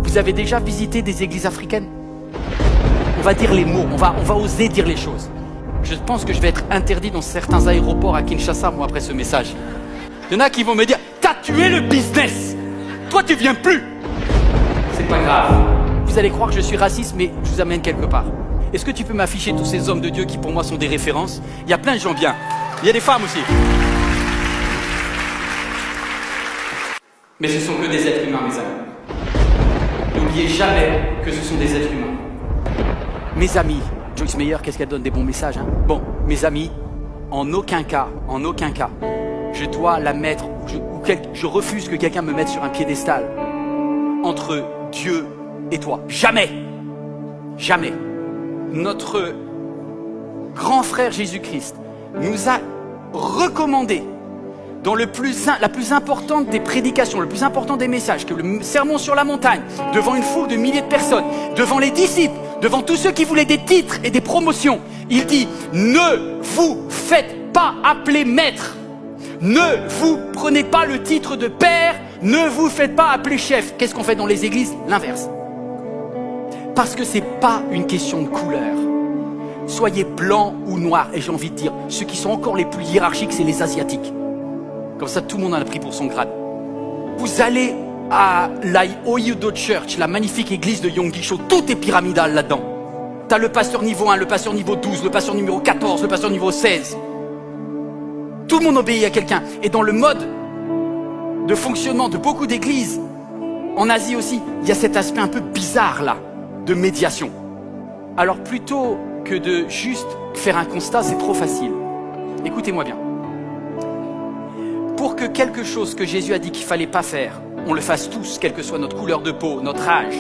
Vous avez déjà visité des églises africaines? On va dire les mots, on va oser dire les choses. Je pense que je vais être interdit dans certains aéroports à Kinshasa, moi, après ce message. Il y en a qui vont me dire, t'as tué le business! Toi, tu viens plus! C'est pas grave. Vous allez croire que je suis raciste, mais je vous amène quelque part. Est-ce que tu peux m'afficher tous ces hommes de Dieu qui, pour moi, sont des références? Il y a plein de gens bien. Il y a des femmes aussi. Mais ce sont que des êtres humains, mes amis. N'oubliez jamais que ce sont des êtres humains. Mes amis, Joyce Meyer, qu'est-ce qu'elle donne des bons messages, hein? Bon, mes amis, en aucun cas, je dois la mettre, je refuse que quelqu'un me mette sur un piédestal entre Dieu et toi. Jamais. Jamais. Notre grand frère Jésus-Christ nous a recommandé dans la plus importante des prédications, le plus important des messages, que le sermon sur la montagne, devant une foule de milliers de personnes, devant les disciples, devant tous ceux qui voulaient des titres et des promotions, il dit, ne vous faites pas appeler maître, ne vous prenez pas le titre de père, ne vous faites pas appeler chef. Qu'est-ce qu'on fait dans les églises? L'inverse. Parce que c'est pas une question de couleur. Soyez blanc ou noir, et j'ai envie de dire, ceux qui sont encore les plus hiérarchiques, c'est les Asiatiques. Comme ça, tout le monde en a pris pour son grade. Vous allez à la Oyudo Church, la magnifique église de Yonggi-sho, tout est pyramidal là-dedans. T'as le pasteur niveau 1, le pasteur niveau 12, le pasteur numéro 14, le pasteur niveau 16. Tout le monde obéit à quelqu'un. Et dans le mode de fonctionnement de beaucoup d'églises, en Asie aussi, il y a cet aspect un peu bizarre là, de médiation. Alors plutôt que de juste faire un constat, c'est trop facile. Écoutez-moi bien. Pour que quelque chose que Jésus a dit qu'il ne fallait pas faire, on le fasse tous, quelle que soit notre couleur de peau, notre âge,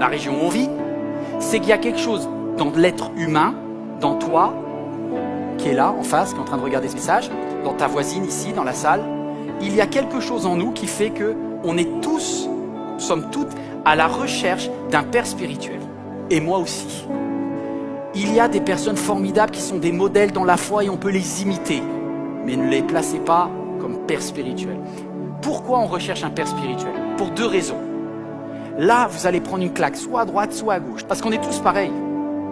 la région où on vit, c'est qu'il y a quelque chose dans l'être humain, dans toi, qui est là, en face, qui est en train de regarder ce message, dans ta voisine ici, dans la salle, il y a quelque chose en nous qui fait que nous sommes toutes à la recherche d'un père spirituel. Et moi aussi. Il y a des personnes formidables qui sont des modèles dans la foi et on peut les imiter. Mais ne les placez pas comme père spirituel. Pourquoi on recherche un père spirituel? Pour deux raisons. Là, vous allez prendre une claque, soit à droite, soit à gauche. Parce qu'on est tous pareils.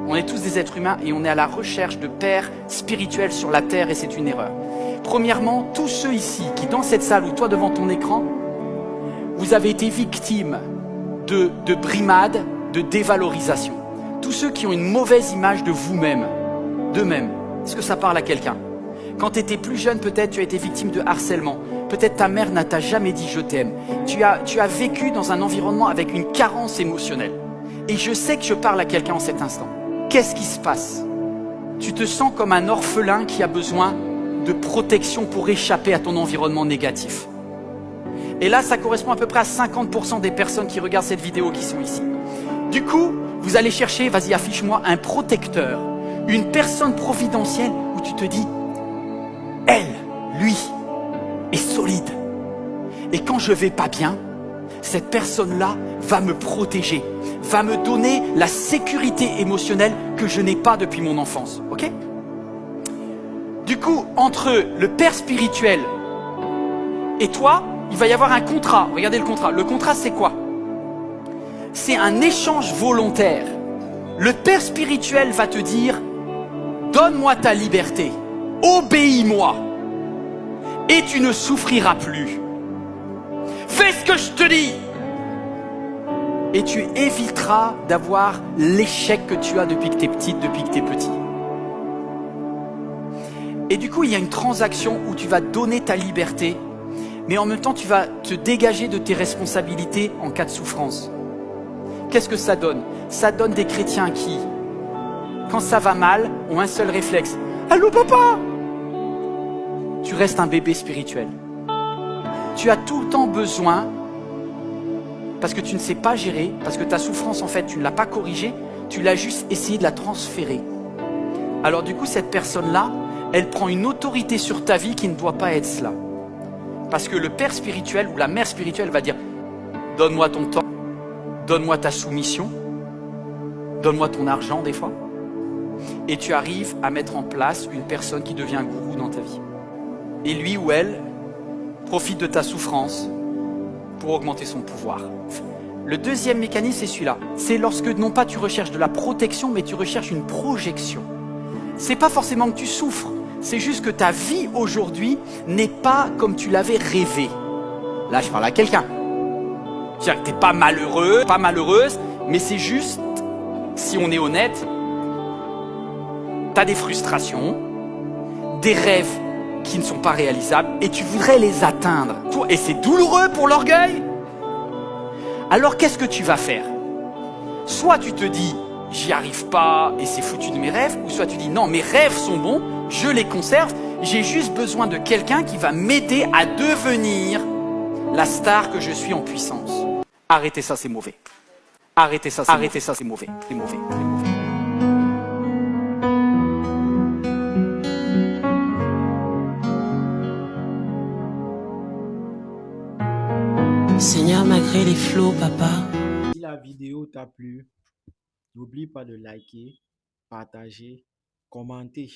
On est tous des êtres humains et on est à la recherche de pères spirituels sur la terre et c'est une erreur. Premièrement, tous ceux ici qui, dans cette salle ou toi devant ton écran, vous avez été victimes de brimades, de dévalorisation. Tous ceux qui ont une mauvaise image de vous-même, d'eux-mêmes. Est-ce que ça parle à quelqu'un? Quand tu étais plus jeune, peut-être tu as été victime de harcèlement. Peut-être ta mère n'a t'a jamais dit « je t'aime ». Tu as vécu dans un environnement avec une carence émotionnelle. Et je sais que je parle à quelqu'un en cet instant. Qu'est-ce qui se passe? Tu te sens comme un orphelin qui a besoin de protection pour échapper à ton environnement négatif. Et là, ça correspond à peu près à 50% des personnes qui regardent cette vidéo qui sont ici. Du coup, vous allez chercher, vas-y, affiche-moi un protecteur, une personne providentielle où tu te dis, elle, lui, est solide. Et quand je vais pas bien, cette personne-là va me protéger, va me donner la sécurité émotionnelle que je n'ai pas depuis mon enfance. Ok? Du coup, entre le père spirituel et toi, il va y avoir un contrat. Regardez le contrat. Le contrat, c'est quoi? C'est un échange volontaire. Le père spirituel va te dire, donne-moi ta liberté, obéis-moi, et tu ne souffriras plus. Fais ce que je te dis. Et tu éviteras d'avoir l'échec que tu as depuis que tu es petite, depuis que tu es petit. Et du coup, il y a une transaction où tu vas donner ta liberté, mais en même temps, tu vas te dégager de tes responsabilités en cas de souffrance. Qu'est-ce que ça donne? Ça donne des chrétiens qui, quand ça va mal, ont un seul réflexe. « Allô, papa ?» Tu restes un bébé spirituel. Tu as tout le temps besoin, parce que tu ne sais pas gérer, parce que ta souffrance, en fait, tu ne l'as pas corrigée, tu l'as juste essayé de la transférer. Alors du coup, cette personne-là, elle prend une autorité sur ta vie qui ne doit pas être cela. Parce que le père spirituel ou la mère spirituelle va dire « Donne-moi ton temps, donne-moi ta soumission, donne-moi ton argent des fois. » Et tu arrives à mettre en place une personne qui devient un gourou dans ta vie. Et lui ou elle profite de ta souffrance pour augmenter son pouvoir. Le deuxième mécanisme, c'est celui-là. C'est lorsque non pas tu recherches de la protection, mais tu recherches une projection. C'est pas forcément que tu souffres, c'est juste que ta vie aujourd'hui n'est pas comme tu l'avais rêvé. Là, je parle à quelqu'un. C'est-à-dire que t'es pas malheureux, pas malheureuse, mais c'est juste, si on est honnête, tu as des frustrations, des rêves qui ne sont pas réalisables et tu voudrais les atteindre. Et c'est douloureux pour l'orgueil. Alors qu'est-ce que tu vas faire? Soit tu te dis, j'y arrive pas et c'est foutu de mes rêves, ou soit tu dis, non, mes rêves sont bons, je les conserve, j'ai juste besoin de quelqu'un qui va m'aider à devenir la star que je suis en puissance. Arrêtez ça, c'est mauvais. Arrêtez ça, c'est mauvais. C'est mauvais. Seigneur, malgré les flots, papa. Si la vidéo t'a plu, n'oublie pas de liker, partager, commenter.